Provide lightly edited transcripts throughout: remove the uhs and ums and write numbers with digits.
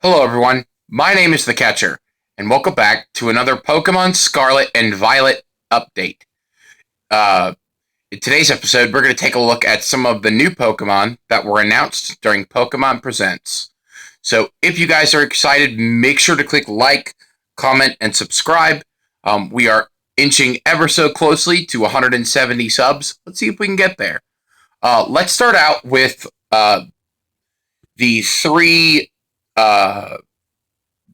Hello everyone, my name is The Catcher, and welcome back to another Pokemon Scarlet and Violet update. In today's episode, we're going to take a look at some of the new Pokemon that were announced during Pokemon Presents. So if you guys are excited, make sure to click like, comment, and subscribe. We are inching ever so closely to 170 subs. Let's see if we can get there. Let's start out with the three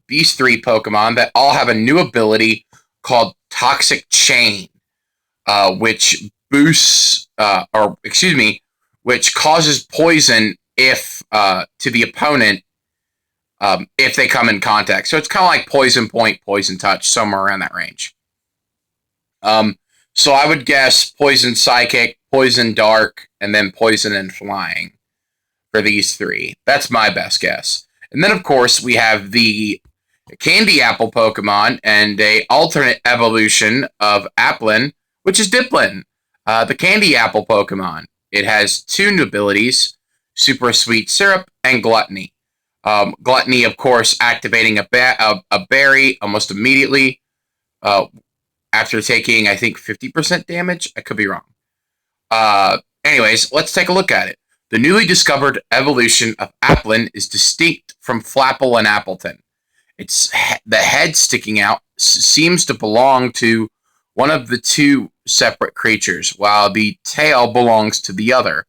these three Pokemon that all have a new ability called Toxic Chain, which boosts, which causes poison if to the opponent if they come in contact. So it's kind of like Poison Point, Poison Touch, somewhere around that range. So I would guess Poison Psychic, Poison Dark, and then Poison and Flying for these three. That's my best guess. And then, of course, we have the Candy Apple Pokemon and a alternate evolution of Applin, which is Diplin, the Candy Apple Pokemon. It has two new abilities, Super Sweet Syrup and Gluttony. Gluttony, of course, activating a berry almost immediately after taking, I think, 50% damage. I could be wrong. Anyways, let's take a look at it. The newly discovered evolution of Applin is distinct from Flapple and Appleton. The head sticking out seems to belong to one of the two separate creatures, while the tail belongs to the other.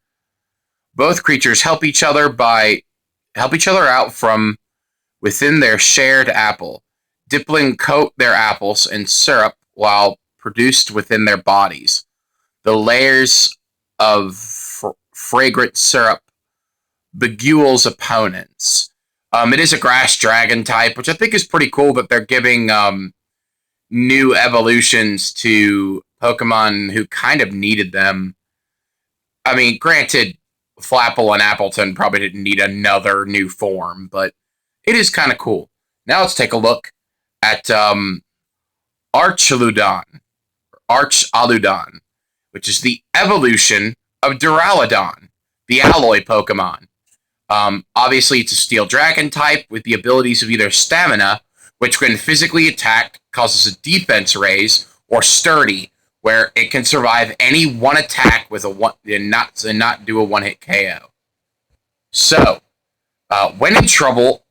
Both creatures help each other out from within their shared apple. Diplin coat their apples in syrup while produced within their bodies. The layers of fragrant syrup beguiles opponents. It is a grass dragon type, which I think is pretty cool that they're giving new evolutions to Pokemon who kind of needed them. I mean, granted, Flapple and Appleton probably didn't need another new form, but it is kind of cool. Now let's take a look at Archaludon, which is the evolution of Duraludon, the Alloy Pokemon. Obviously, it's a Steel Dragon type with the abilities of either Stamina, which when physically attacked causes a defense raise, or Sturdy, where it can survive any one attack with and not do a one-hit KO. So, when in trouble,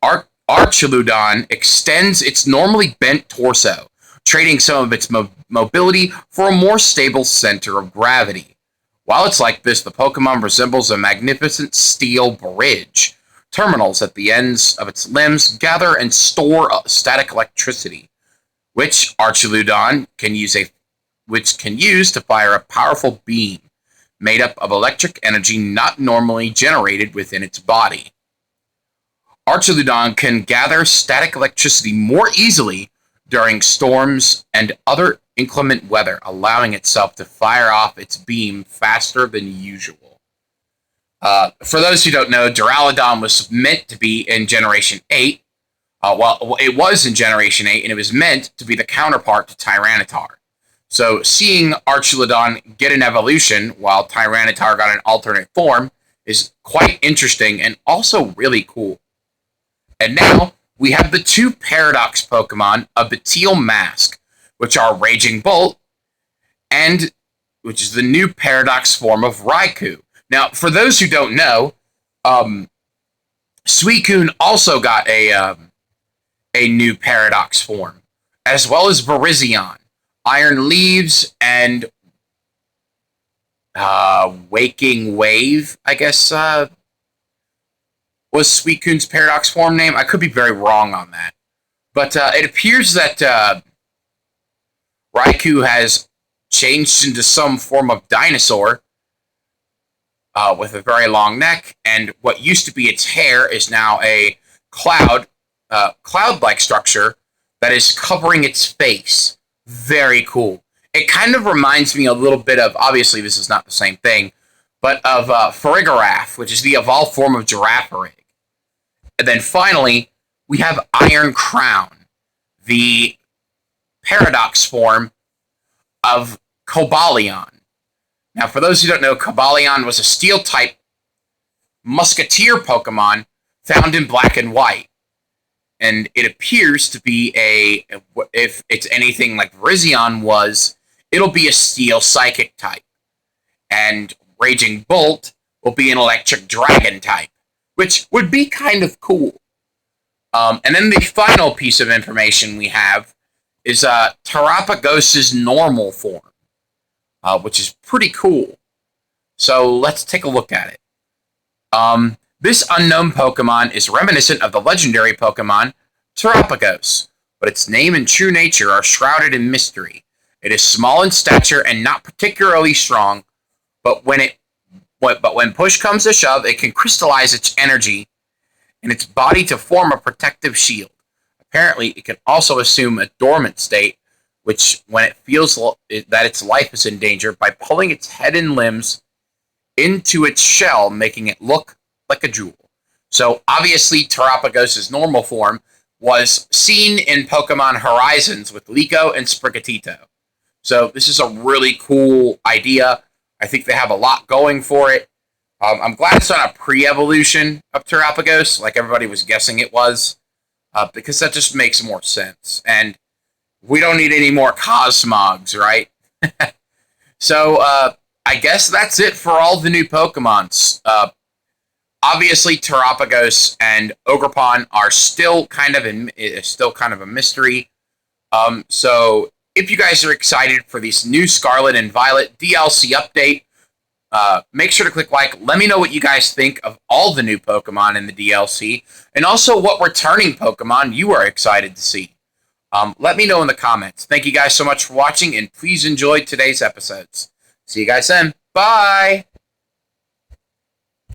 Archaludon extends its normally bent torso, trading some of its mobility for a more stable center of gravity. While it's like this, the Pokemon resembles a magnificent steel bridge. Terminals at the ends of its limbs gather and store static electricity, which Archaludon can use to fire a powerful beam made up of electric energy not normally generated within its body. Archaludon can gather static electricity more easily during storms and other inclement weather, allowing itself to fire off its beam faster than usual. For those who don't know, Duraludon was meant to be in Generation 8. It was in Generation 8, and it was meant to be the counterpart to Tyranitar. So seeing Archaludon get an evolution while Tyranitar got an alternate form is quite interesting and also really cool. And now we have the two Paradox Pokemon of the Teal Mask, which are Raging Bolt, and which is the new Paradox form of Raikou. Now, for those who don't know, Suicune also got a new Paradox form, as well as Virizion, Iron Leaves, and Waking Wave, I guess, was Suicune's Paradox form name. I could be very wrong on that. But it appears that Raikou has changed into some form of dinosaur with a very long neck, and what used to be its hair is now a cloud-like structure that is covering its face. Very cool. It kind of reminds me a little bit of, obviously this is not the same thing, but of Farigiraf, which is the evolved form of Girafarig. And then finally, we have Iron Crown, the Paradox form of Cobalion. Now, for those who don't know, Cobalion was a Steel-type Musketeer Pokemon found in Black and White. and it appears to be if it's anything like Virizion was, it'll be a Steel Psychic type. And Raging Bolt will be an Electric Dragon type, which would be kind of cool. And then the final piece of information we have is Terapagos' normal form, which is pretty cool. So let's take a look at it. This unknown Pokemon is reminiscent of the legendary Pokemon Terapagos, but its name and true nature are shrouded in mystery. It is small in stature and not particularly strong, but when push comes to shove, it can crystallize its energy in its body to form a protective shield. Apparently, it can also assume a dormant state, which when it feels that its life is in danger, by pulling its head and limbs into its shell, making it look like a jewel. So obviously Terapagos' normal form was seen in Pokemon Horizons with Liko and Sprigatito. So this is a really cool idea. I think they have a lot going for it. I'm glad it's not a pre-evolution of Terapagos, like everybody was guessing it was, because that just makes more sense. And we don't need any more Cosmogs, right? So I guess that's it for all the new Pokemons. Obviously, Terapagos and Ogerpon are still kind of a mystery. So if you guys are excited for this new Scarlet and Violet DLC update, make sure to click like. Let me know what you guys think of all the new Pokemon in the DLC, and also what returning Pokemon you are excited to see. Let me know in the comments. Thank you guys so much for watching, and please enjoy today's episodes. See you guys then. Bye!